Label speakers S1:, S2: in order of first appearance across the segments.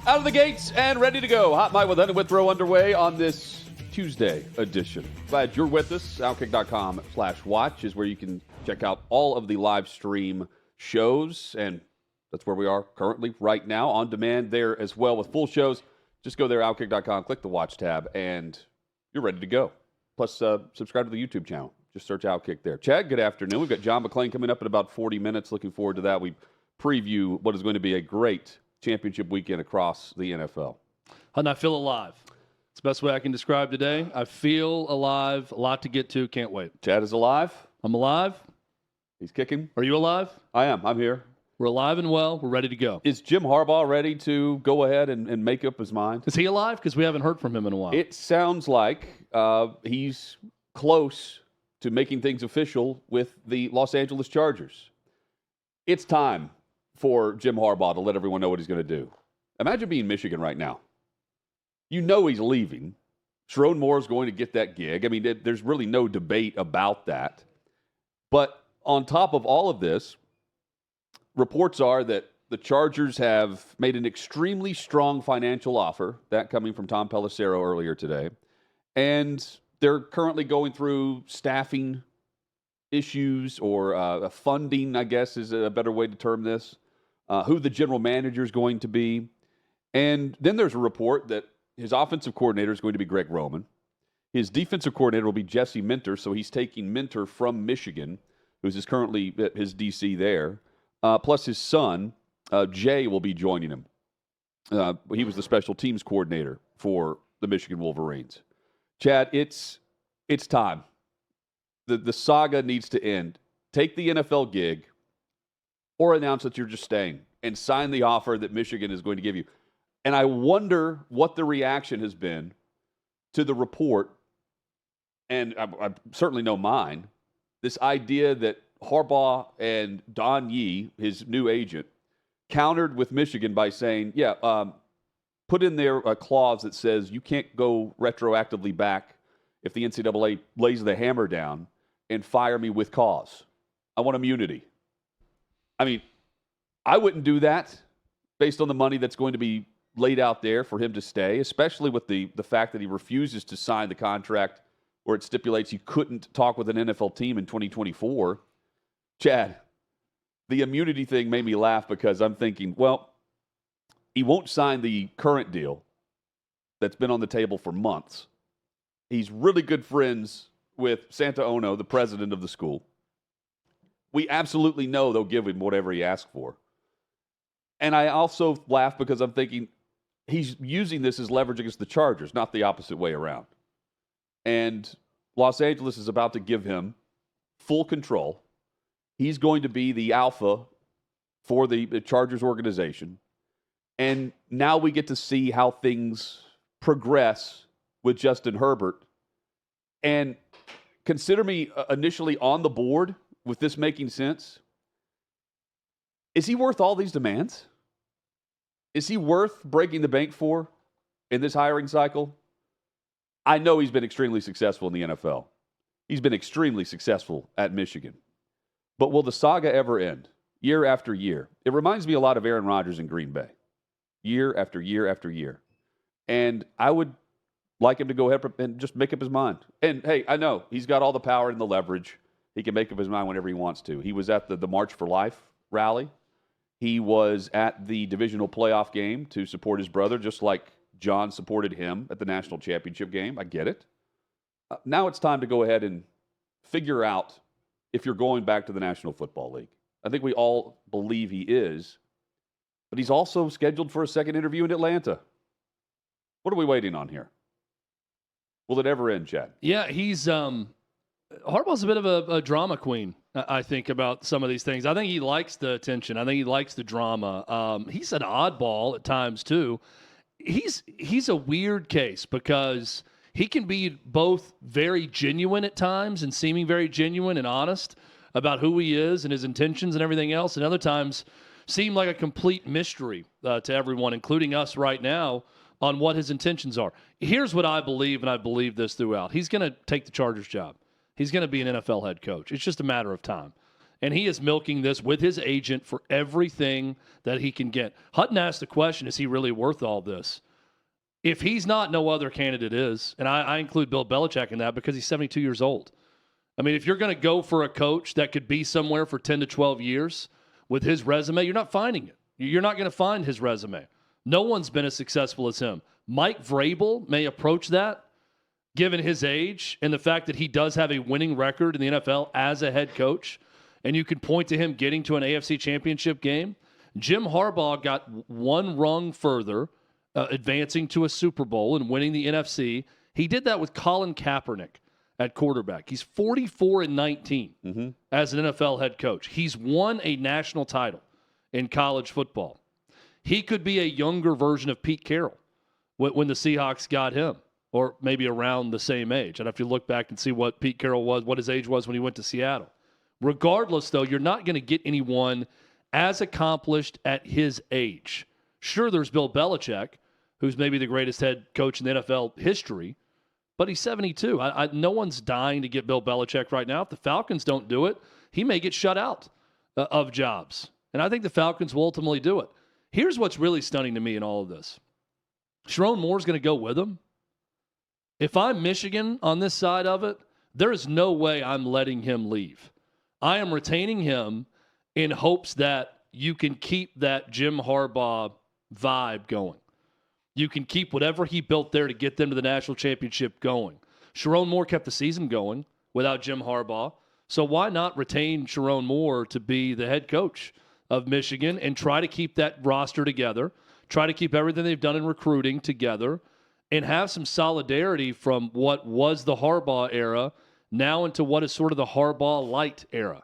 S1: Out of the gates and ready to go. Hot Mic with Under Withrow underway on this Tuesday edition. Glad you're with us. OutKick.com/watch is where you can check out all of the live stream shows. And that's where we are currently right now on demand there as well with full shows. Just go there, OutKick.com, click the watch tab, and you're ready to go. Plus, subscribe to the YouTube channel. Just search OutKick there. Chad, good afternoon. We've got John McClain coming up in about 40 minutes. Looking forward to that. We preview what is going to be a great championship weekend across the NFL.
S2: And I feel alive. It's the best way I can describe today. I feel alive. A lot to get to. Can't wait.
S1: Chad is alive.
S2: I'm alive.
S1: He's kicking.
S2: Are you alive?
S1: I am. I'm here.
S2: We're alive and well. We're ready to go.
S1: Is Jim Harbaugh ready to go ahead and make up his mind?
S2: Is he alive? Because we haven't heard from him in a while.
S1: It sounds like he's close to making things official with the Los Angeles Chargers. It's time for Jim Harbaugh to let everyone know what he's going to do. Imagine being Michigan right now. You know he's leaving. Sherrone Moore is going to get that gig. I mean, there's really no debate about that. But on top of all of this, reports are that the Chargers have made an extremely strong financial offer, that coming from Tom Pelissero earlier today. And they're currently going through staffing issues or funding, I guess is a better way to term this. Who the general manager is going to be. And then there's a report that his offensive coordinator is going to be Greg Roman. His defensive coordinator will be Jesse Minter, so he's taking Minter from Michigan, who's currently at his DC there. Plus his son, Jay, will be joining him. He was the special teams coordinator for the Michigan Wolverines. Chad, it's time. The saga needs to end. Take the NFL gig, or announce that you're just staying and sign the offer that Michigan is going to give you. And I wonder what the reaction has been to the report, and I certainly know mine, this idea that Harbaugh and Don Yee, his new agent, countered with Michigan by saying, put in there a clause that says you can't go retroactively back if the NCAA lays the hammer down and fire me with cause. I want immunity. I mean, I wouldn't do that based on the money that's going to be laid out there for him to stay, especially with the fact that he refuses to sign the contract where it stipulates he couldn't talk with an NFL team in 2024. Chad, the immunity thing made me laugh because I'm thinking, well, he won't sign the current deal that's been on the table for months. He's really good friends with Santa Ono, the president of the school. We absolutely know they'll give him whatever he asks for. And I also laugh because I'm thinking he's using this as leverage against the Chargers, not the opposite way around. And Los Angeles is about to give him full control. He's going to be the alpha for the Chargers organization. And now we get to see how things progress with Justin Herbert. And consider me initially on the board with this making sense. Is he worth all these demands? Is he worth breaking the bank for in this hiring cycle? I know he's been extremely successful in the NFL. He's been extremely successful at Michigan. But will the saga ever end? Year after year. It reminds me a lot of Aaron Rodgers in Green Bay. Year after year after year. And I would like him to go ahead and just make up his mind. And, hey, I know he's got all the power and the leverage. He can make up his mind whenever he wants to. He was at the March for Life rally. He was at the divisional playoff game to support his brother, just like John supported him at the national championship game. I get it. Now it's time to go ahead and figure out if you're going back to the National Football League. I think we all believe he is. But he's also scheduled for a second interview in Atlanta. What are we waiting on here? Will it ever end, Chad?
S2: Yeah, he's Harbaugh's a bit of a drama queen, I think, about some of these things. I think he likes the attention. I think he likes the drama. He's an oddball at times, too. He's a weird case because he can be both very genuine at times and seeming very genuine and honest about who he is and his intentions and everything else, and other times seem like a complete mystery to everyone, including us right now, on what his intentions are. Here's what I believe, and I believe this throughout. He's going to take the Chargers job. He's going to be an NFL head coach. It's just a matter of time. And he is milking this with his agent for everything that he can get. Hutton asked the question, is he really worth all this? If he's not, no other candidate is. And I include Bill Belichick in that because he's 72 years old. I mean, if you're going to go for a coach that could be somewhere for 10 to 12 years with his resume, you're not finding it. You're not going to find his resume. No one's been as successful as him. Mike Vrabel may approach that, given his age and the fact that he does have a winning record in the NFL as a head coach, and you can point to him getting to an AFC championship game. Jim Harbaugh got one rung further, advancing to a Super Bowl and winning the NFC. He did that with Colin Kaepernick at quarterback. He's 44-19 as an NFL head coach. He's won a national title in college football. He could be a younger version of Pete Carroll when the Seahawks got him, or maybe around the same age. I'd have to look back and see what Pete Carroll was, what his age was when he went to Seattle. Regardless, though, you're not going to get anyone as accomplished at his age. Sure, there's Bill Belichick, who's maybe the greatest head coach in the NFL history, but he's 72. No one's dying to get Bill Belichick right now. If the Falcons don't do it, he may get shut out of jobs. And I think the Falcons will ultimately do it. Here's what's really stunning to me in all of this. Sharon Moore's going to go with him. If I'm Michigan on this side of it, there is no way I'm letting him leave. I am retaining him in hopes that you can keep that Jim Harbaugh vibe going. You can keep whatever he built there to get them to the national championship going. Sharon Moore kept the season going without Jim Harbaugh. So why not retain Sharon Moore to be the head coach of Michigan and try to keep that roster together, try to keep everything they've done in recruiting together, and have some solidarity from what was the Harbaugh era now into what is sort of the Harbaugh light era.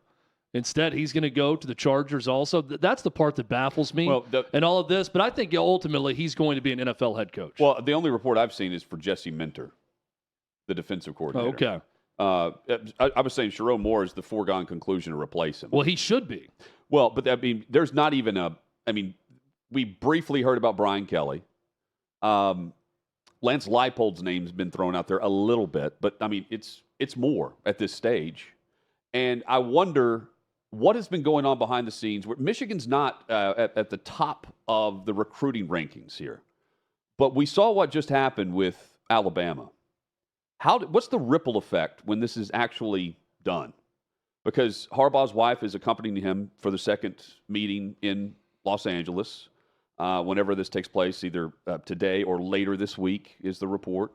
S2: Instead, he's going to go to the Chargers also. That's the part that baffles me in all of this. But I think ultimately he's going to be an NFL head coach.
S1: Well, the only report I've seen is for Jesse Minter, the defensive coordinator.
S2: Okay.
S1: I was saying Sharon Moore is the foregone conclusion to replace him.
S2: Well, he should be.
S1: Well, but I mean, there's not even we briefly heard about Brian Kelly. Lance Leipold's name's been thrown out there a little bit, but I mean, it's more at this stage. And I wonder what has been going on behind the scenes. Michigan's not at the top of the recruiting rankings here, but we saw what just happened with Alabama. What's the ripple effect when this is actually done? Because Harbaugh's wife is accompanying him for the second meeting in Los Angeles, whenever this takes place, either today or later this week is the report.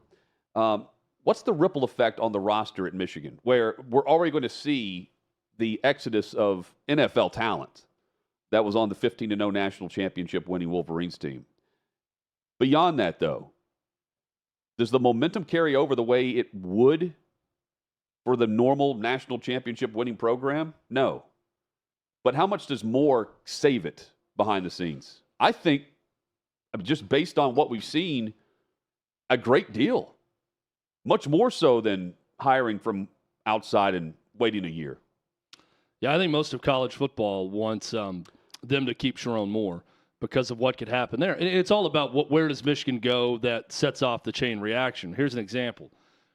S1: What's the ripple effect on the roster at Michigan, where we're already going to see the exodus of NFL talent that was on the 15-0 national championship winning Wolverines team? Beyond that, though, does the momentum carry over the way it would for the normal national championship winning program? No. But how much does Moore save it behind the scenes? I think, just based on what we've seen, a great deal. Much more so than hiring from outside and waiting a year.
S2: Yeah, I think most of college football wants them to keep Sharon Moore because of what could happen there. And it's all about where does Michigan go that sets off the chain reaction. Here's an example.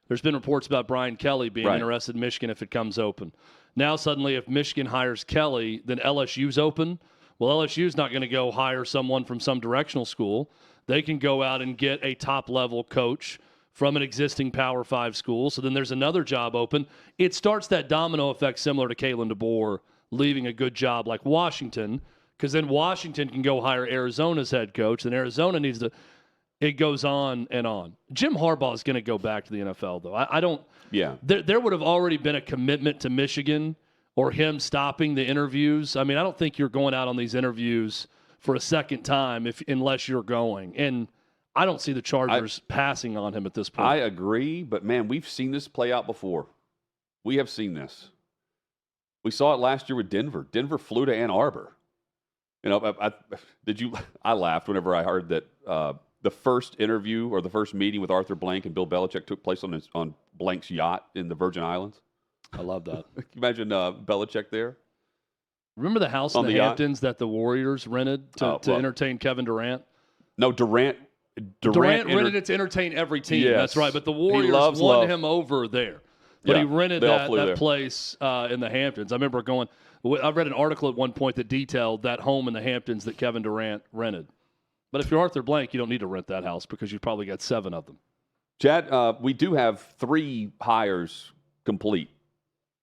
S2: There's been reports about Brian Kelly being interested in Michigan if it comes open. Now suddenly if Michigan hires Kelly, then LSU's open. Well, LSU's not going to go hire someone from some directional school. They can go out and get a top-level coach from an existing Power 5 school. So then there's another job open. It starts that domino effect similar to Kalen DeBoer leaving a good job like Washington, because then Washington can go hire Arizona's head coach, and Arizona needs to – it goes on and on. Jim Harbaugh is going to go back to the NFL, though. I don't –
S1: Yeah.
S2: There would have already been a commitment to Michigan or him stopping the interviews. I mean, I don't think you're going out on these interviews for a second time unless you're going. And – I don't see the Chargers passing on him at this point.
S1: I agree, but man, we've seen this play out before. We have seen this. We saw it last year with Denver. Denver flew to Ann Arbor. You know, I laughed whenever I heard that the first interview or the first meeting with Arthur Blank and Bill Belichick took place on Blank's yacht in the Virgin Islands.
S2: I love that.
S1: Can you imagine Belichick there?
S2: Remember the house in the Hamptons that the Warriors rented to entertain Kevin Durant?
S1: No, Durant
S2: rented it to entertain every team.
S1: Yes.
S2: That's right. But the Warriors won him over there. But he rented that place in the Hamptons. I remember going. I read an article at one point that detailed that home in the Hamptons that Kevin Durant rented. But if you're Arthur Blank, you don't need to rent that house because you've probably got 7 of them.
S1: Chad, we do have 3 hires complete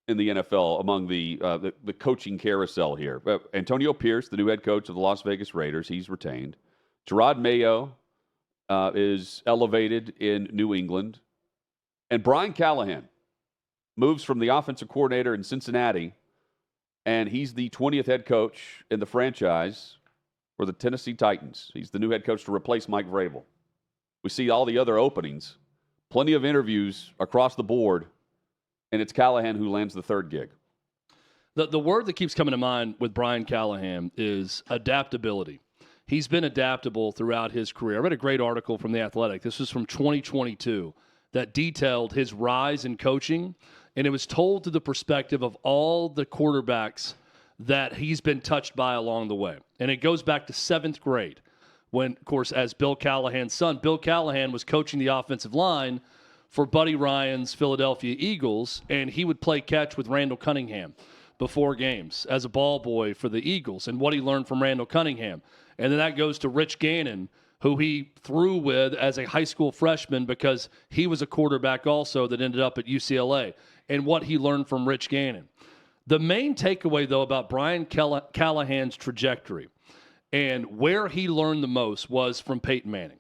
S1: in the NFL among the coaching carousel here. Antonio Pierce, the new head coach of the Las Vegas Raiders, he's retained. Gerard Mayo is elevated in New England. And Brian Callahan moves from the offensive coordinator in Cincinnati, and he's the 20th head coach in the franchise for the Tennessee Titans. He's the new head coach to replace Mike Vrabel. We see all the other openings, plenty of interviews across the board, and it's Callahan who lands the 3rd gig.
S2: The word that keeps coming to mind with Brian Callahan is adaptability. He's been adaptable throughout his career. I read a great article from The Athletic. This was from 2022 that detailed his rise in coaching, and it was told through the perspective of all the quarterbacks that he's been touched by along the way. And it goes back to 7th grade when, of course, as Bill Callahan's son, Bill Callahan was coaching the offensive line for Buddy Ryan's Philadelphia Eagles, and he would play catch with Randall Cunningham before games as a ball boy for the Eagles and what he learned from Randall Cunningham. And then that goes to Rich Gannon, who he threw with as a high school freshman because he was a quarterback also that ended up at UCLA, and what he learned from Rich Gannon. The main takeaway, though, about Brian Callahan's trajectory and where he learned the most was from Peyton Manning.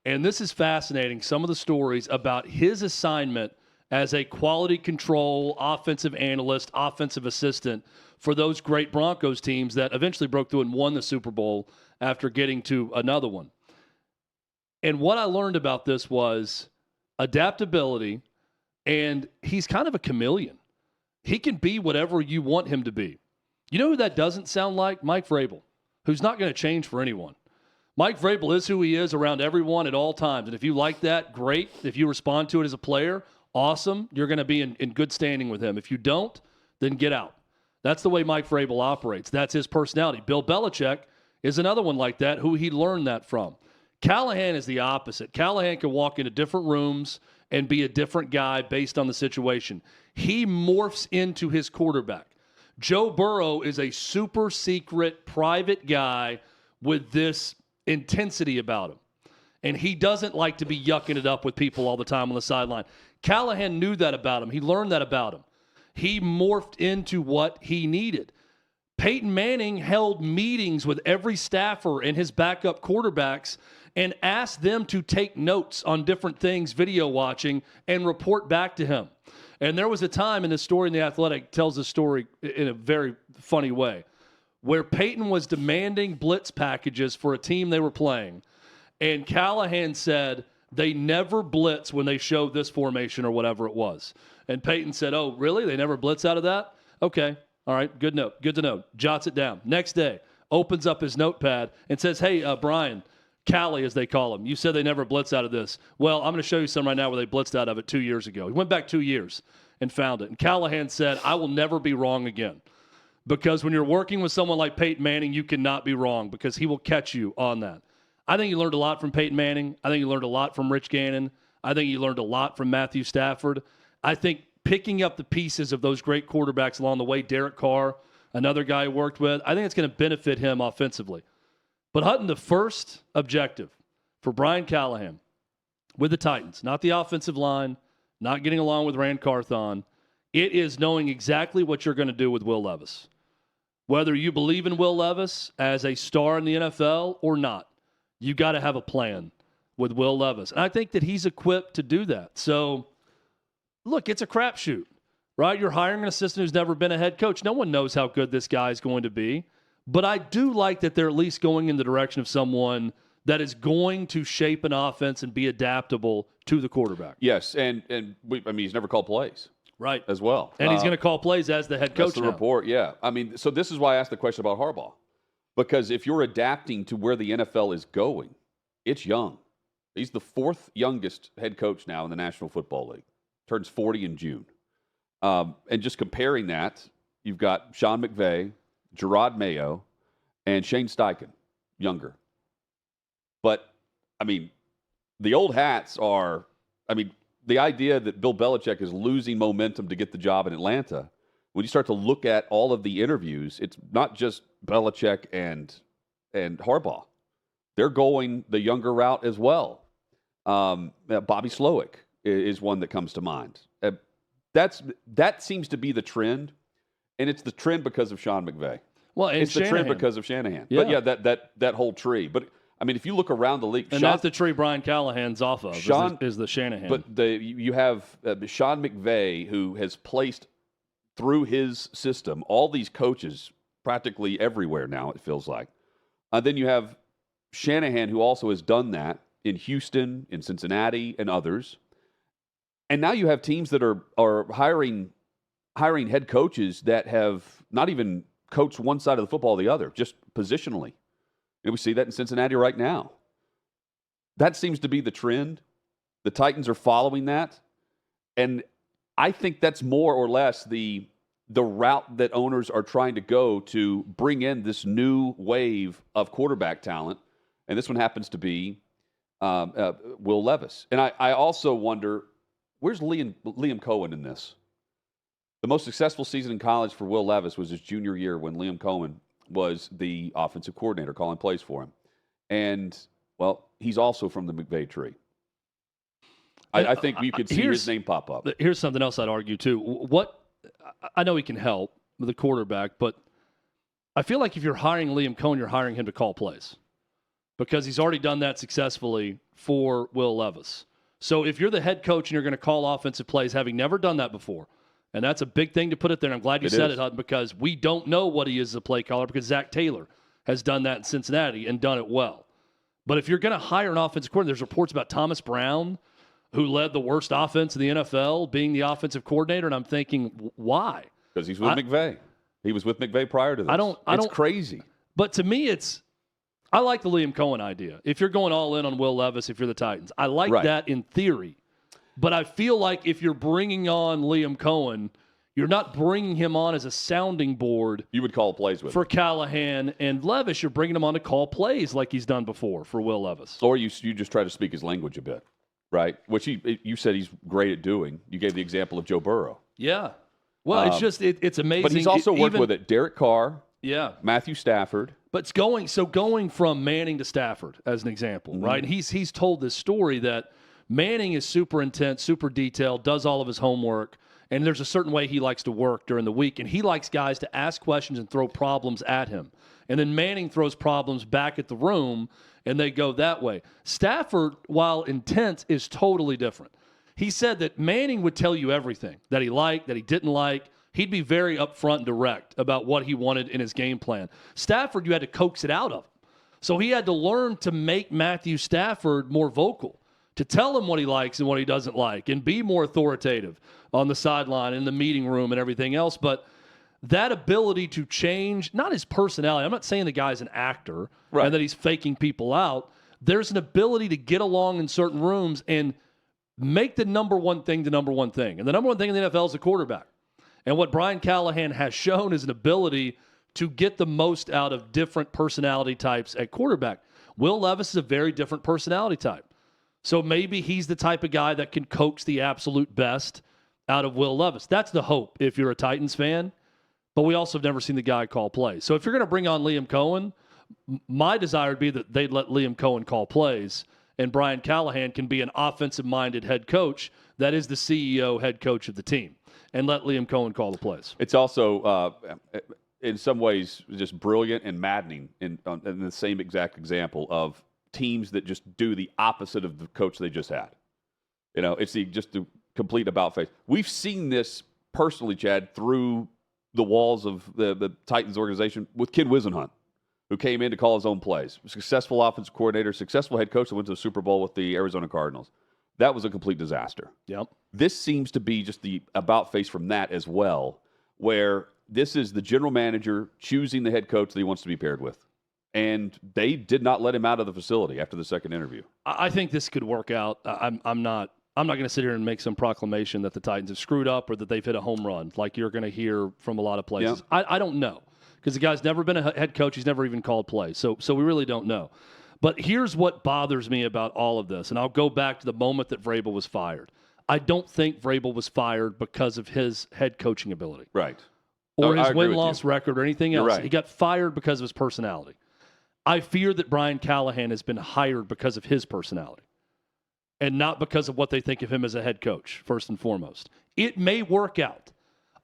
S2: And this is fascinating, some of the stories about his assignment as a quality control, offensive analyst, offensive assistant for those great Broncos teams that eventually broke through and won the Super Bowl after getting to another one. And what I learned about this was adaptability, and he's kind of a chameleon. He can be whatever you want him to be. You know who that doesn't sound like? Mike Vrabel, who's not going to change for anyone. Mike Vrabel is who he is around everyone at all times. And if you like that, great. If you respond to it as a player, awesome. You're going to be in good standing with him. If you don't, then get out. That's the way Mike Vrabel operates. That's his personality. Bill Belichick is another one like that, who he learned that from. Callahan is the opposite. Callahan can walk into different rooms and be a different guy based on the situation. He morphs into his quarterback. Joe Burrow is a super secret private guy with this intensity about him. And he doesn't like to be yucking it up with people all the time on the sideline. Callahan knew that about him. He learned that about him. He morphed into what he needed. Peyton Manning held meetings with every staffer and his backup quarterbacks and asked them to take notes on different things, video watching, and report back to him. And there was a time in this story in The Athletic, tells the story in a very funny way, where Peyton was demanding blitz packages for a team they were playing. And Callahan said they never blitz when they show this formation or whatever it was. And Peyton said, oh, really? They never blitz out of that? Okay. All right. Good note. Good to know. Jots it down. Next day, opens up his notepad and says, hey, Brian, Callie, as they call him, you said they never blitz out of this. Well, I'm going to show you some right now where they blitzed out of it 2 years ago. He went back 2 years and found it. And Callahan said, I will never be wrong again. Because when you're working with someone like Peyton Manning, you cannot be wrong because he will catch you on that. I think you learned a lot from Peyton Manning. I think you learned a lot from Rich Gannon. I think you learned a lot from Matthew Stafford. I think picking up the pieces of those great quarterbacks along the way, Derek Carr, another guy he worked with, I think it's going to benefit him offensively. But Hutton, the first objective for Brian Callahan with the Titans, not the offensive line, not getting along with Rand Carthon, it is knowing exactly what you're going to do with Will Levis. Whether you believe in Will Levis as a star in the NFL or not, you got to have a plan with Will Levis. And I think that he's equipped to do that. So, look, it's a crapshoot, right? You're hiring an assistant who's never been a head coach. No one knows how good this guy is going to be. But I do like that they're at least going in the direction of someone that is going to shape an offense and be adaptable to the quarterback.
S1: Yes, and he's never called plays.
S2: Right.
S1: As well.
S2: And he's going to call plays as the head coach
S1: That's the
S2: now.
S1: report, yeah. I mean, so this is why I asked the question about Harbaugh. Because if you're adapting to where the NFL is going, it's young. He's the 4th youngest head coach now in the National Football League. Turns 40 in June. And just comparing that, you've got Sean McVay, Gerard Mayo, and Shane Steichen, younger. But, I mean, the old hats are, the idea that Bill Belichick is losing momentum to get the job in Atlanta when you start to look at all of the interviews, it's not just Belichick and Harbaugh. They're going the younger route as well. Bobby Slowick is one that comes to mind. That seems to be the trend, and it's the trend because of Sean McVay.
S2: Well, and
S1: it's the
S2: Shanahan.
S1: trend because of Shanahan.
S2: Yeah.
S1: But yeah, that whole tree. But I mean, if you look around the league,
S2: and that's the tree Brian Callahan's off of. Is the Shanahan.
S1: But you have Sean McVay, who has placed through his system all these coaches practically everywhere now. It feels like. Then you have Shanahan, who also has done that in Houston, in Cincinnati, and others. And now you have teams that are hiring head coaches that have not even coached one side of the football or the other, just positionally. And we see that in Cincinnati right now. That seems to be the trend. The Titans are following that. And I think that's more or less the route that owners are trying to go to bring in this new wave of quarterback talent. And this one happens to be Will Levis. And I also wonder, where's Liam Cohen in this? The most successful season in college for Will Levis was his junior year when Liam Cohen was the offensive coordinator calling plays for him. And, well, he's also from the McVay tree. I think you could see his name pop up.
S2: Here's something else I'd argue, too. I know he can help with the quarterback, but I feel like if you're hiring Liam Cohen, you're hiring him to call plays because he's already done that successfully for Will Levis. So if you're the head coach and you're going to call offensive plays, having never done that before, and that's a big thing to put it there. I'm glad you said it, Hutton, because we don't know what he is as a play caller because Zach Taylor has done that in Cincinnati and done it well. But if you're going to hire an offensive coordinator, there's reports about Thomas Brown, who led the worst offense in the NFL, being the offensive coordinator, and I'm thinking, why?
S1: Because he's with McVay. He was with McVay prior to this. It's crazy.
S2: But to me, I like the Liam Cohen idea. If you're going all in on Will Levis, if you're the Titans, I like that in theory. But I feel like if you're bringing on Liam Cohen, you're not bringing him on as a sounding board.
S1: You would call plays with
S2: for Callahan and Levis. You're bringing him on to call plays like he's done before for Will Levis.
S1: Or you just try to speak his language a bit, right? Which you said he's great at doing. You gave the example of Joe Burrow.
S2: Yeah. Well, it's just it's amazing.
S1: But he's also worked with it. Derek Carr.
S2: Yeah.
S1: Matthew Stafford.
S2: But it's going from Manning to Stafford as an example, right? And he's told this story that Manning is super intense, super detailed, does all of his homework, and there's a certain way he likes to work during the week, and he likes guys to ask questions and throw problems at him. And then Manning throws problems back at the room, and they go that way. Stafford, while intense, is totally different. He said that Manning would tell you everything that he liked, that he didn't like. He'd be very upfront and direct about what he wanted in his game plan. Stafford, you had to coax it out of him. So he had to learn to make Matthew Stafford more vocal, to tell him what he likes and what he doesn't like, and be more authoritative on the sideline, in the meeting room, and everything else. But that ability to change, not his personality. I'm not saying the guy's an actor and that he's faking people out. There's an ability to get along in certain rooms and make the number one thing the number one thing. And the number one thing in the NFL is the quarterback. And what Brian Callahan has shown is an ability to get the most out of different personality types at quarterback. Will Levis is a very different personality type. So maybe he's the type of guy that can coax the absolute best out of Will Levis. That's the hope if you're a Titans fan. But we also have never seen the guy call plays. So if you're going to bring on Liam Cohen, my desire would be that they'd let Liam Cohen call plays, and Brian Callahan can be an offensive-minded head coach that is the CEO head coach of the team, and let Liam Cohen call the plays.
S1: It's also, in some ways, just brilliant and maddening in the same exact example of teams that just do the opposite of the coach they just had. You know, it's just the complete about-face. We've seen this personally, Chad, through the walls of the Titans organization with Ken Wisenhunt, who came in to call his own plays. Successful offensive coordinator, successful head coach that went to the Super Bowl with the Arizona Cardinals. That was a complete disaster.
S2: Yep.
S1: This seems to be just the about-face from that as well, where this is the general manager choosing the head coach that he wants to be paired with. And they did not let him out of the facility after the second interview.
S2: I think this could work out. I'm not going to sit here and make some proclamation that the Titans have screwed up or that they've hit a home run like you're going to hear from a lot of places. Yeah. I don't know because the guy's never been a head coach. He's never even called plays. So we really don't know. But here's what bothers me about all of this, and I'll go back to the moment that Vrabel was fired. I don't think Vrabel was fired because of his head coaching ability.
S1: Right.
S2: or
S1: I
S2: his
S1: agree with
S2: win-loss
S1: you.
S2: record or anything
S1: You're
S2: else.
S1: right.
S2: He got fired because of his personality. I fear that Brian Callahan has been hired because of his personality and not because of what they think of him as a head coach, first and foremost. It may work out.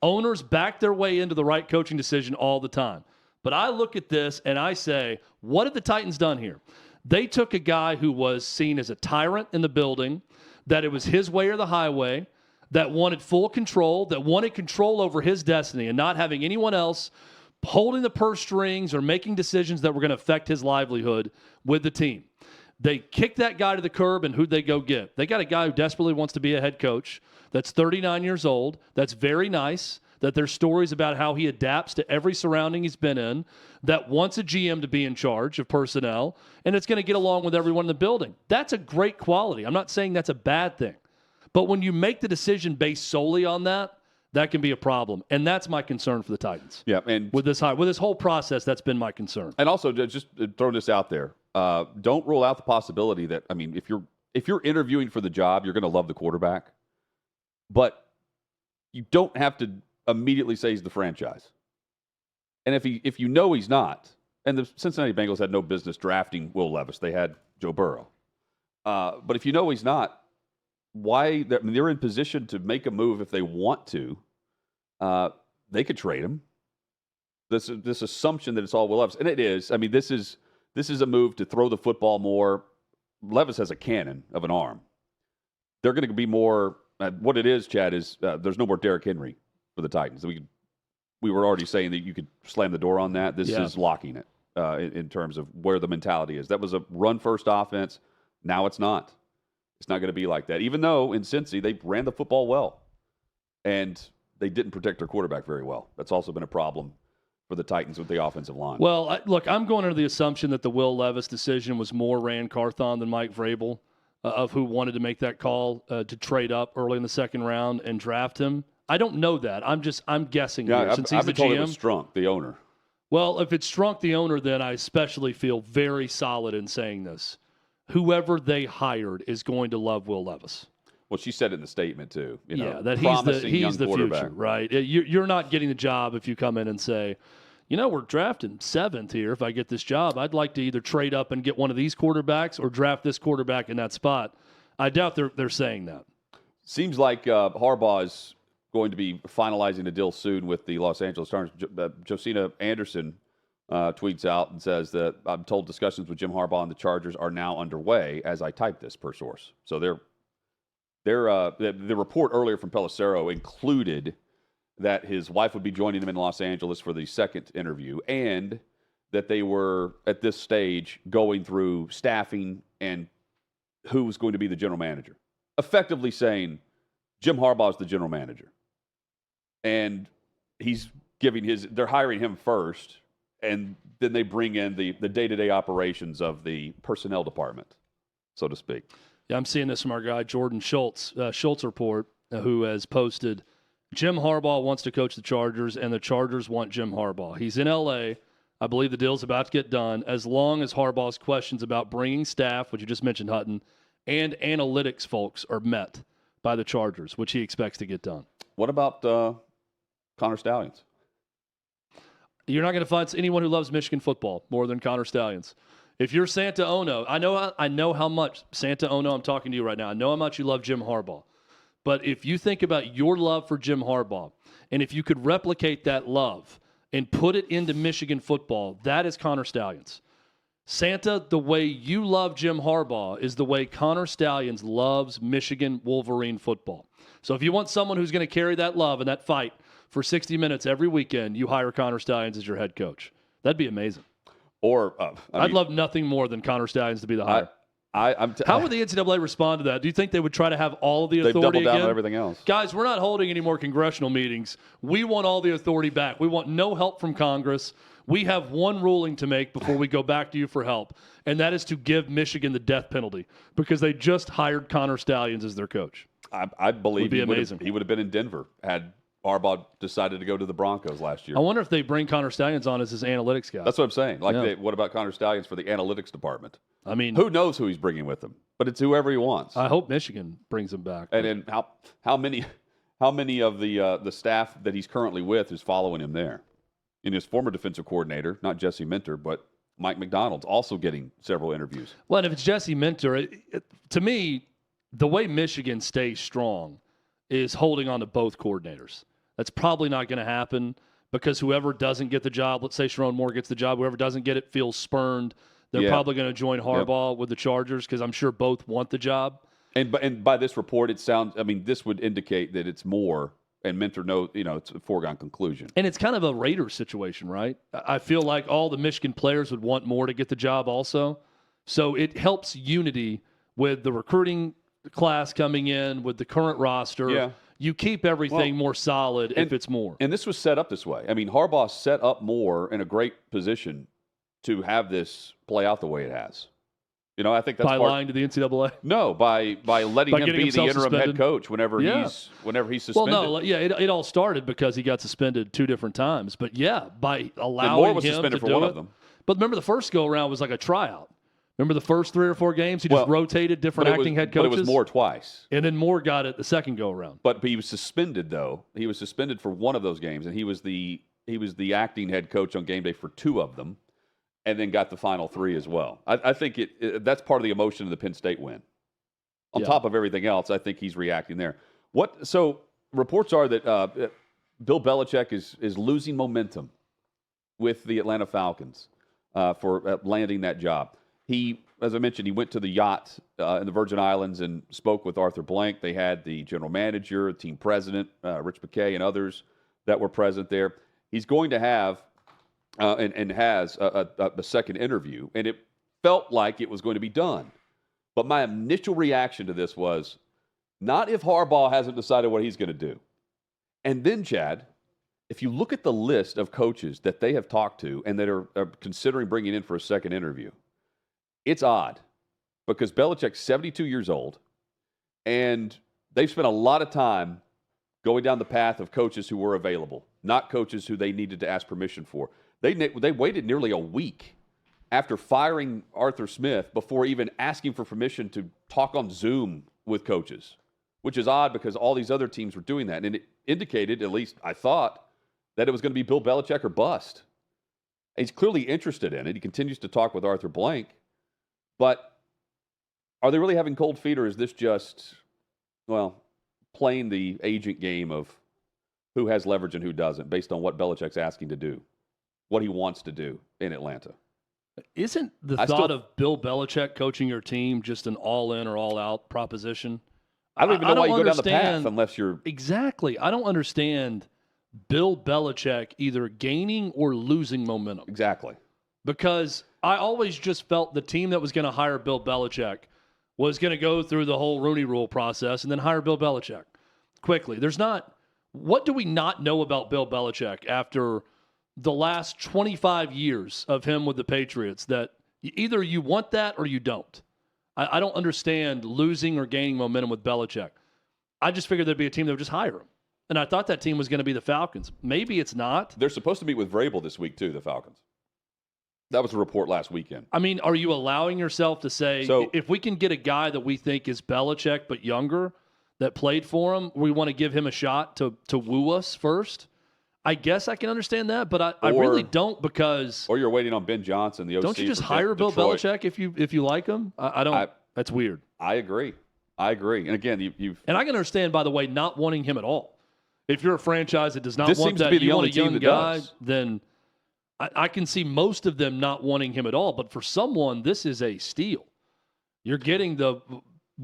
S2: Owners back their way into the right coaching decision all the time. But I look at this and I say, what have the Titans done here? They took a guy who was seen as a tyrant in the building, that it was his way or the highway, that wanted full control, that wanted control over his destiny and not having anyone else holding the purse strings or making decisions that were going to affect his livelihood with the team. They kicked that guy to the curb, and who'd they go get? They got a guy who desperately wants to be a head coach, that's 39 years old, that's very nice, that there's stories about how he adapts to every surrounding he's been in, that wants a GM to be in charge of personnel, and it's going to get along with everyone in the building. That's a great quality. I'm not saying that's a bad thing. But when you make the decision based solely on that, that can be a problem. And that's my concern for the Titans.
S1: Yeah, and
S2: with this whole process, that's been my concern.
S1: And also, just throwing this out there, don't rule out the possibility that, I mean, if you're interviewing for the job, you're going to love the quarterback, but you don't have to immediately say he's the franchise. And if you know he's not, and the Cincinnati Bengals had no business drafting Will Levis, they had Joe Burrow. But if you know he's not, why? I mean, they're in position to make a move if they want to. They could trade him. This assumption that it's all Will Levis, and it is. I mean, this is a move to throw the football more. Levis has a cannon of an arm. They're going to be more. What it is, Chad, is there's no more Derrick Henry for the Titans. We were already saying that you could slam the door on that. This is locking it in terms of where the mentality is. That was a run-first offense. Now it's not. It's not going to be like that. Even though in Cincy, they ran the football well. And they didn't protect their quarterback very well. That's also been a problem for the Titans with the offensive line.
S2: Well, look, I'm going under the assumption that the Will Levis decision was more Rand Carthon than Mike Vrabel, of who wanted to make that call to trade up early in the second round and draft him. I don't know that. I'm guessing here, since he's
S1: I've
S2: the
S1: been told
S2: GM.
S1: it was Strunk, the owner.
S2: Well, if it's Strunk, the owner, then I especially feel very solid in saying this. Whoever they hired is going to love Will Levis.
S1: Well, she said it in the statement, too.
S2: That he's the future, right? You're not getting the job if you come in and say, we're drafting 7th here. If I get this job, I'd like to either trade up and get one of these quarterbacks or draft this quarterback in that spot. I doubt they're saying that.
S1: Seems like Harbaugh is going to be finalizing a deal soon with the Los Angeles Chargers. Josina Anderson tweets out and says that I'm told discussions with Jim Harbaugh and the Chargers are now underway as I type this, per source. So the report earlier from Pelissero included that his wife would be joining him in Los Angeles for the second interview, and that they were at this stage going through staffing and who was going to be the general manager, effectively saying Jim Harbaugh is the general manager, and they're hiring him first. And then they bring in the day-to-day operations of the personnel department, so to speak.
S2: Yeah, I'm seeing this from our guy, Jordan Schultz Report, who has posted, Jim Harbaugh wants to coach the Chargers, and the Chargers want Jim Harbaugh. He's in L.A. I believe the deal's about to get done, as long as Harbaugh's questions about bringing staff, which you just mentioned, Hutton, and analytics folks are met by the Chargers, which he expects to get done.
S1: What about Connor Stallions?
S2: You're not going to find anyone who loves Michigan football more than Connor Stallions. If you're Santa Ono, I know how much, Santa Ono, I'm talking to you right now. I know how much you love Jim Harbaugh. But if you think about your love for Jim Harbaugh, and if you could replicate that love and put it into Michigan football, that is Connor Stallions. Santa, the way you love Jim Harbaugh is the way Connor Stallions loves Michigan Wolverine football. So if you want someone who's going to carry that love and that fight for 60 minutes every weekend, you hire Connor Stallions as your head coach. That'd be amazing.
S1: Or
S2: I'd love nothing more than Connor Stallions to be the hire. How would the NCAA respond to that? Do you think they would try to have all of the authority
S1: They've doubled down
S2: again?
S1: on everything else.
S2: Guys, we're not holding any more congressional meetings. We want all the authority back. We want no help from Congress. We have one ruling to make before we go back to you for help, and that is to give Michigan the death penalty because they just hired Connor Stallions as their coach.
S1: I believe
S2: he
S1: would have been in Denver had Harbaugh decided to go to the Broncos last year.
S2: I wonder if they bring Connor Stallions on as his analytics guy.
S1: That's what I'm saying. What about Connor Stallions for the analytics department?
S2: I mean,
S1: who knows who he's bringing with him? But it's whoever he wants.
S2: I hope Michigan brings him back.
S1: And then how many how many of the staff that he's currently with is following him there? And his former defensive coordinator, not Jesse Minter, but Mike McDonald's also getting several interviews.
S2: Well, and if it's Jesse Minter, to me, the way Michigan stays strong is holding on to both coordinators. That's probably not going to happen because whoever doesn't get the job, let's say Sharon Moore gets the job, whoever doesn't get it feels spurned. They're probably going to join Harbaugh with the Chargers because I'm sure both want the job.
S1: And by this report, it sounds, I mean, this would indicate that it's Moore and Minter know, it's a foregone conclusion.
S2: And it's kind of a Raiders situation, right? I feel like all the Michigan players would want Moore to get the job also. So it helps unity with the recruiting class coming in, with the current roster.
S1: Yeah.
S2: You keep everything more solid if it's Moore.
S1: And this was set up this way. I mean, Harbaugh set up Moore in a great position to have this play out the way it has. I think that's
S2: by lying to the NCAA.
S1: No, by letting him be the interim
S2: suspended.
S1: Head coach whenever he's suspended.
S2: Well, no, it all started because he got suspended 2 different times. But by allowing
S1: Moore was
S2: him
S1: suspended
S2: to
S1: for
S2: do
S1: one
S2: it.
S1: of them.
S2: But remember, the first go around was like a tryout. Remember the first 3 or 4 games, he just rotated different acting head coaches.
S1: But it was Moore twice,
S2: and then Moore got it the second go around.
S1: But he was suspended though. He was suspended for one of those games, and he was the acting head coach on game day for 2 of them. And then got the final 3 as well. I think that's part of the emotion of the Penn State win. On top of everything else, I think he's reacting there. So reports are that Bill Belichick is losing momentum with the Atlanta Falcons for landing that job. He, as I mentioned, he went to the yacht in the Virgin Islands and spoke with Arthur Blank. They had the general manager, team president, Rich McKay, and others that were present there. He's going to have and has a second interview, and it felt like it was going to be done. But my initial reaction to this was not if Harbaugh hasn't decided what he's going to do. And then, Chad, if you look at the list of coaches that they have talked to and that are considering bringing in for a second interview, it's odd because Belichick's 72 years old, and they've spent a lot of time going down the path of coaches who were available, not coaches who they needed to ask permission for. They waited nearly a week after firing Arthur Smith before even asking for permission to talk on Zoom with coaches, which is odd because all these other teams were doing that. And it indicated, at least I thought, that it was going to be Bill Belichick or bust. He's clearly interested in it. He continues to talk with Arthur Blank. But are they really having cold feet, or is this just, playing the agent game of who has leverage and who doesn't based on what Belichick's asking to do? What he wants to do in Atlanta.
S2: Isn't the thought of Bill Belichick coaching your team just an all-in or all-out proposition?
S1: I don't even know why you go down the path unless you're...
S2: Exactly. I don't understand Bill Belichick either gaining or losing momentum.
S1: Exactly.
S2: Because I always just felt the team that was going to hire Bill Belichick was going to go through the whole Rooney Rule process and then hire Bill Belichick quickly. What do we not know about Bill Belichick after the last 25 years of him with the Patriots that either you want that or you don't? I don't understand losing or gaining momentum with Belichick. I just figured there'd be a team that would just hire him. And I thought that team was going to be the Falcons. Maybe it's not.
S1: They're supposed to meet with Vrabel this week, too, the Falcons. That was a report last weekend.
S2: I mean, are you allowing yourself to say, if we can get a guy that we think is Belichick but younger that played for him, we want to give him a shot to woo us first? I guess I can understand that, but I really don't because...
S1: Or you're waiting on Ben Johnson, the OC.
S2: Don't you just hire Bill Belichick if you like him? I don't... That's weird.
S1: I agree. And again, you've...
S2: And I can understand, by the way, not wanting him at all. If you're a franchise that does not
S1: this
S2: want
S1: seems
S2: that,
S1: to be the
S2: you
S1: only
S2: want a young
S1: team that
S2: guy,
S1: does.
S2: then I can see most of them not wanting him at all. But for someone, this is a steal. You're getting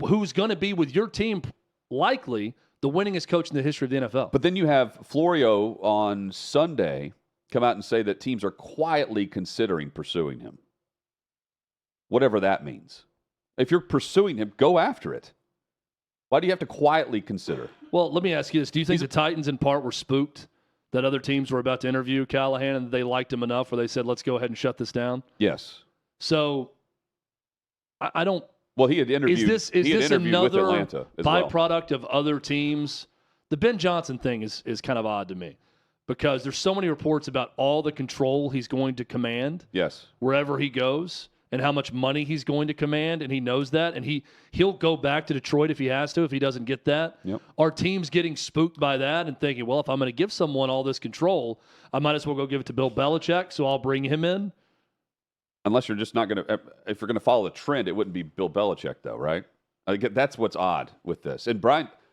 S2: who's going to be with your team likely the winningest coach in the history of the NFL.
S1: But then you have Florio on Sunday come out and say that teams are quietly considering pursuing him. Whatever that means. If you're pursuing him, go after it. Why do you have to quietly consider?
S2: Well, let me ask you this. Do you think the Titans in part were spooked that other teams were about to interview Callahan and they liked him enough where they said, let's go ahead and shut this down?
S1: Yes.
S2: So I don't...
S1: Well, he had interviewed.
S2: Is this another
S1: with Atlanta as
S2: byproduct of other teams? The Ben Johnson thing is kind of odd to me because there's so many reports about all the control he's going to command.
S1: Yes.
S2: Wherever he goes, and how much money he's going to command, and he knows that, and he'll go back to Detroit if he has to, if he doesn't get that.
S1: Yep.
S2: Our team's getting spooked by that and thinking, well, if I'm going to give someone all this control, I might as well go give it to Bill Belichick, so I'll bring him in.
S1: Unless you're just not going to – if you're going to follow the trend, it wouldn't be Bill Belichick, though, right? That's what's odd with this. And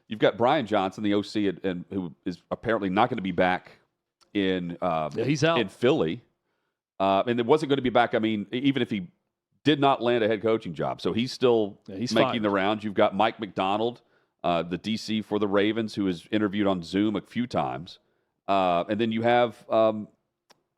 S1: you've got Brian Johnson, the OC, and who is apparently not going to be back in
S2: he's out.
S1: in Philly. And it wasn't going to be back, I mean, even if he did not land a head coaching job. So he's still making
S2: fired.
S1: the rounds. You've got Mike McDonald, the DC for the Ravens, who has interviewed on Zoom a few times. And then you have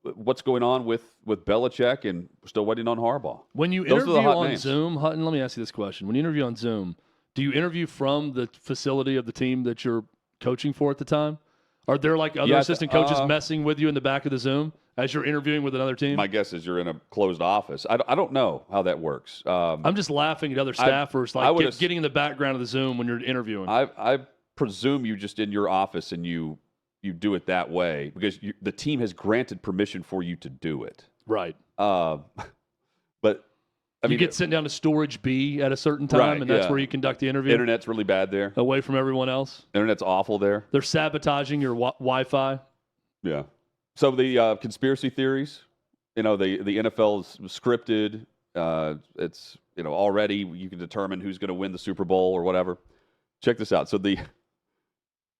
S1: what's going on with Belichick, and we're still waiting on Harbaugh.
S2: When you
S1: Those are the
S2: interview
S1: hot
S2: on
S1: names.
S2: Zoom, Hutton, let me ask you this question. When you interview on Zoom, do you interview from the facility of the team that you're coaching for at the time? Are there like other assistant coaches messing with you in the back of the Zoom as you're interviewing with another team?
S1: My guess is you're in a closed office. I don't know how that works.
S2: I'm just laughing at other staffers getting in the background of the Zoom when you're interviewing.
S1: I presume you just in your office and you do it that way because the team has granted permission for you to do it.
S2: Right.
S1: But I mean,
S2: you get sent down to storage B at a certain time,
S1: right,
S2: and that's where you conduct the interview.
S1: Internet's really bad there.
S2: Away from everyone else.
S1: Internet's awful there.
S2: They're sabotaging your Wi-Fi.
S1: Yeah. So the conspiracy theories, the NFL is scripted. It's already you can determine who's going to win the Super Bowl or whatever. Check this out. So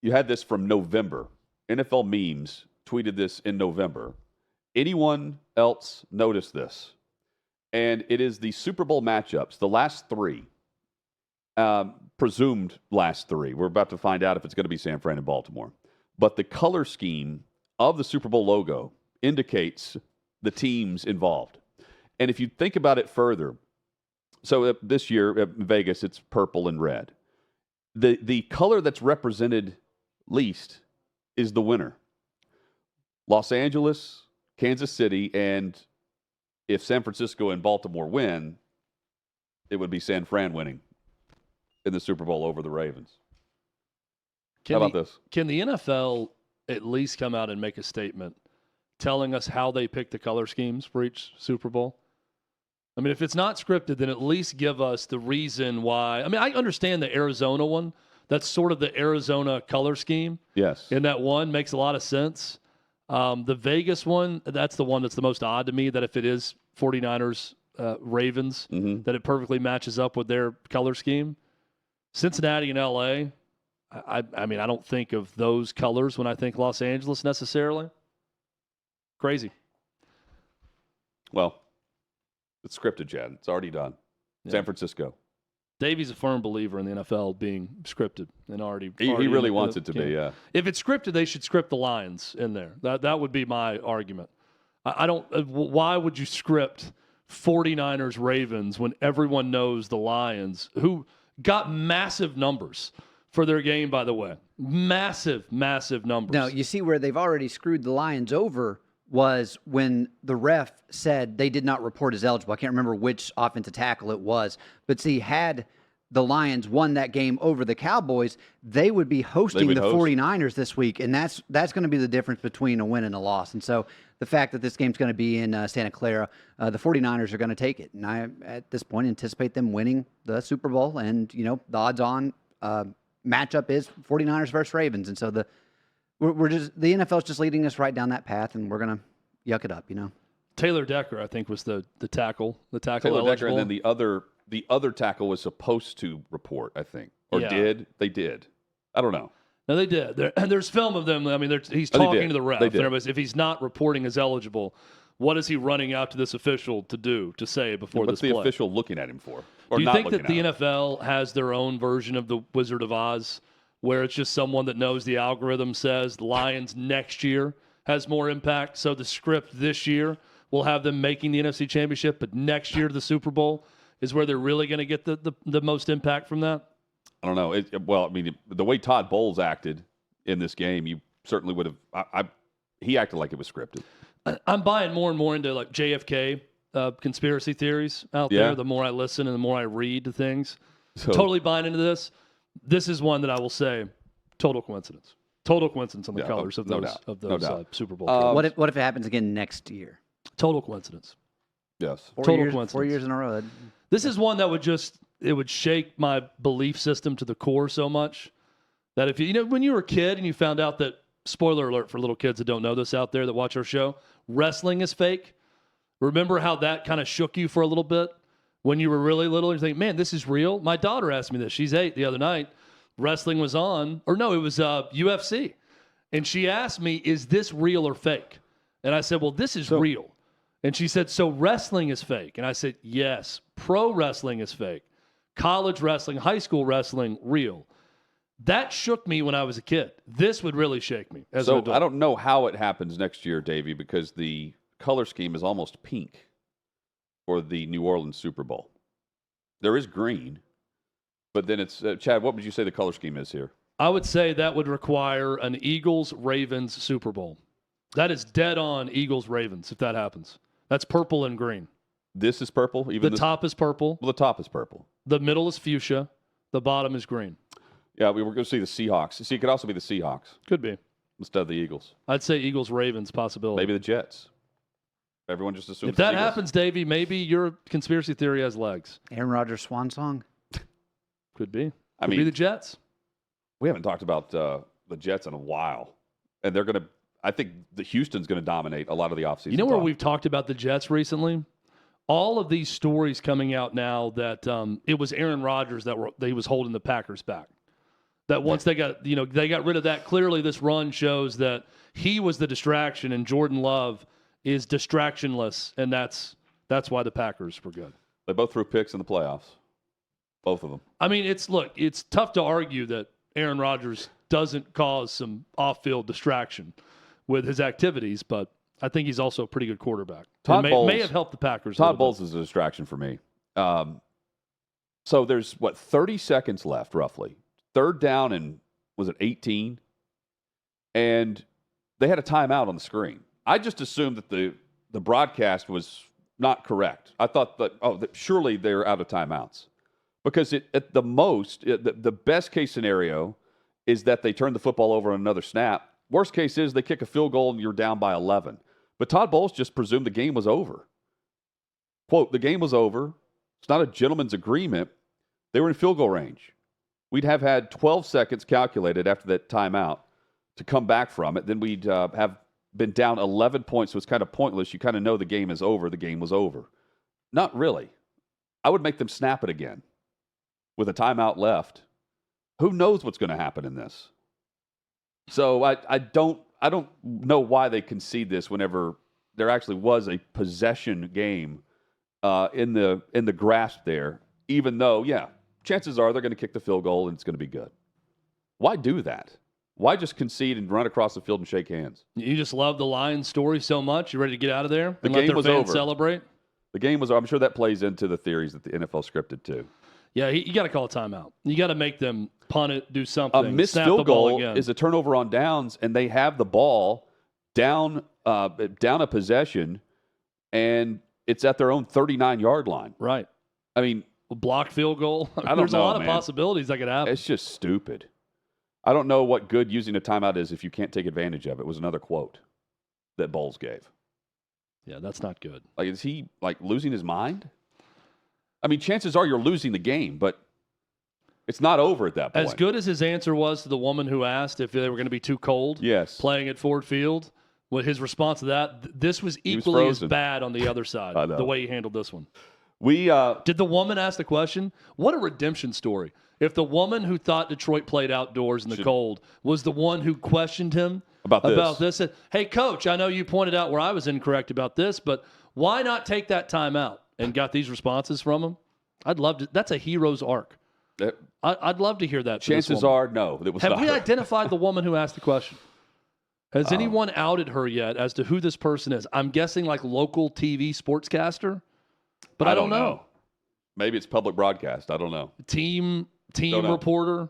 S1: you had this from November. NFL Memes tweeted this in November. Anyone else notice this? And it is the Super Bowl matchups, the last three, presumed last three. We're about to find out if it's going to be San Fran and Baltimore. But the color scheme of the Super Bowl logo indicates the teams involved. And if you think about it further, so this year at Vegas, it's purple and red. The color that's represented least is the winner. Los Angeles, Kansas City, and if San Francisco and Baltimore win, it would be San Fran winning in the Super Bowl over the Ravens. How about this?
S2: Can the NFL at least come out and make a statement telling us how they pick the color schemes for each Super Bowl? I mean, if it's not scripted, then at least give us the reason why. I mean, I understand the Arizona one. That's sort of the Arizona color scheme.
S1: Yes.
S2: And that one makes a lot of sense. The Vegas one, that's the one that's the most odd to me, that if it is 49ers, Ravens, that it perfectly matches up with their color scheme. Cincinnati and L.A., I mean, I don't think of those colors when I think Los Angeles necessarily. Crazy.
S1: Well, it's scripted, Chad. It's already done. Yeah. San Francisco.
S2: Davey's a firm believer in the NFL being scripted and already.
S1: He really wants it to be, yeah.
S2: If it's scripted, they should script the Lions in there. That would be my argument. I don't. Why would you script 49ers Ravens when everyone knows the Lions, who got massive numbers for their game, by the way, massive numbers.
S3: No, you see where they've already screwed the Lions over was when the ref said they did not report as eligible. I can't remember which offensive tackle it was. But see, had the Lions won that game over the Cowboys, they would be hosting the 49ers this week. And that's going to be the difference between a win and a loss. And so the fact that this game's going to be in Santa Clara, the 49ers are going to take it. And I, at this point, anticipate them winning the Super Bowl. And, the odds-on matchup is 49ers versus Ravens. And so the NFL's just leading us right down that path, and we're going to yuck it up,
S2: Taylor Decker, I think, was the tackle. The tackle
S1: Taylor
S2: eligible.
S1: Decker, and then the other tackle was supposed to report, I think. Or did? They did. I don't know.
S2: No, they did. There's film of them. I mean, he's talking to the ref. If he's not reporting as eligible, what is he running out to this official to say before this play?
S1: What's the official looking at him for? Or
S2: do you
S1: not
S2: think that the
S1: him?
S2: NFL has their own version of the Wizard of Oz, where it's just someone that knows the algorithm says the Lions next year has more impact, so the script this year will have them making the NFC Championship, but next year the Super Bowl is where they're really going to get the most impact from that?
S1: I don't know. The way Todd Bowles acted in this game, you certainly would have he acted like it was scripted.
S2: I'm buying more and more into like JFK conspiracy theories out there. The more I listen and the more I read the things. Totally buying into this. This is one that I will say, total coincidence. Total coincidence on the colors of those Super Bowl.
S3: what if it happens again next year?
S2: Total coincidence.
S1: Yes.
S3: Four
S2: Total
S3: years,
S2: coincidence.
S3: 4 years in a row.
S2: This is one that would shake my belief system to the core so much that if when you were a kid and you found out that, spoiler alert for little kids that don't know this out there that watch our show, wrestling is fake. Remember how that kind of shook you for a little bit when you were really little? You think, man, this is real. My daughter asked me this. She's 8 the other night. Wrestling was on, or no, it was UFC. And she asked me, is this real or fake? And I said, well, this is real. And she said, so wrestling is fake? And I said, yes, pro wrestling is fake. College wrestling, high school wrestling, real. That shook me when I was a kid. This would really shake me as an adult.
S1: I don't know how it happens next year, Davey, because the color scheme is almost pink for the New Orleans Super Bowl. There is green, but then it's Chad, what would you say the color scheme is here?
S2: I would say that would require an Eagles-Ravens Super Bowl. That is dead on Eagles-Ravens if that happens. That's purple and green.
S1: This is purple?
S2: The top is purple.
S1: Well, the top is purple.
S2: The middle is fuchsia. The bottom is green.
S1: Yeah, we were going to see the Seahawks. See, it could also be the Seahawks.
S2: Could be.
S1: Instead of the Eagles.
S2: I'd say Eagles-Ravens possibility.
S1: Maybe the Jets. Everyone just assumes
S2: if that
S1: Eagles.
S2: happens, Davey, maybe your conspiracy theory has legs.
S3: Aaron Rodgers' swan song.
S2: Could be.
S1: I
S2: Could
S1: mean,
S2: be the Jets.
S1: We haven't talked about the Jets in a while. And they're going to, I think the Houston's going to dominate a lot of the offseason.
S2: You know where we've talked about the Jets recently? All of these stories coming out now that it was Aaron Rodgers that he was holding the Packers back. That once they got rid of that, clearly this run shows that he was the distraction and Jordan Love is distractionless, and that's why the Packers were good.
S1: They both threw picks in the playoffs. Both of them.
S2: I mean, it's tough to argue that Aaron Rodgers doesn't cause some off-field distraction with his activities, but I think he's also a pretty good quarterback.
S1: Todd Bowles
S2: may have helped the Packers.
S1: Todd Bowles is a distraction for me. So there's 30 seconds left, roughly. Third down and was it 18? And they had a timeout on the screen. I just assumed that the broadcast was not correct. I thought that surely they're out of timeouts because at the most, the best case scenario is that they turn the football over on another snap. Worst case is they kick a field goal and you're down by 11. But Todd Bowles just presumed the game was over. Quote, the game was over. It's not a gentleman's agreement. They were in field goal range. We'd have had 12 seconds calculated after that timeout to come back from it. Then we'd have been down 11 points, so it's kind of pointless. You kind of know the game is over. The game was over. Not really. I would make them snap it again with a timeout left. Who knows what's going to happen in this? So I don't know why they concede this whenever there actually was a possession game in the grasp there, even though, yeah, chances are they're going to kick the field goal and it's going to be good. Why do that? Why just concede and run across the field and shake hands?
S2: You just love the Lions story so much. You ready to get out of there
S1: The
S2: and
S1: game
S2: let their
S1: was
S2: fans
S1: over.
S2: celebrate?
S1: The game was, I'm sure that plays into the theories that the NFL scripted too.
S2: Yeah, you got to call a timeout. You got to make them punt it, do something.
S1: A missed
S2: snap
S1: field
S2: the ball
S1: goal
S2: again.
S1: is a turnover on downs, and they have the ball down a possession, and it's at their own 39-yard line.
S2: Right.
S1: I mean,
S2: A blocked field goal.
S1: I don't
S2: There's
S1: know,
S2: a lot
S1: man.
S2: of possibilities that could happen.
S1: It's just stupid. I don't know what good using a timeout is if you can't take advantage of it, was another quote that Bowles gave.
S2: Yeah, that's not good.
S1: Like, is he, losing his mind? I mean, chances are you're losing the game, but it's not over at that point.
S2: As good as his answer was to the woman who asked if they were going to be too cold
S1: Yes.
S2: playing at Ford Field, with his response to that, this was
S1: He was
S2: equally as
S1: frozen.
S2: bad on the other side,
S1: I know.
S2: the way he handled this one.
S1: We
S2: Did the woman ask the question? What a redemption story. If the woman who thought Detroit played outdoors in the cold was the one who questioned him
S1: About
S2: this, said, hey, coach, I know you pointed out where I was incorrect about this, but why not take that time out? And got these responses from him. I'd love to. That's a hero's arc. I'd love to hear that.
S1: chances are no. It was
S2: Have
S1: not
S2: we
S1: her.
S2: identified the woman who asked the question? Has anyone outed her yet as to who this person is? I'm guessing like local TV sportscaster, but I don't know.
S1: Maybe it's public broadcast. I don't know.
S2: Team
S1: Don't know.
S2: reporter.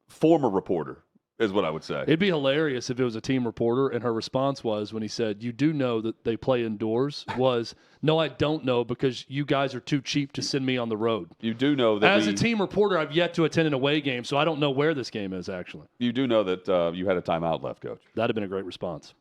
S1: Former reporter is what I would say.
S2: It'd be hilarious if it was a team reporter and her response was, when he said, you do know that they play indoors, was, no, I don't know because you guys are too cheap to send me on the road.
S1: You do know that
S2: As a team reporter, I've yet to attend an away game, so I don't know where this game is actually.
S1: You do know that you had a timeout left, Coach.
S2: That'd have been a great response.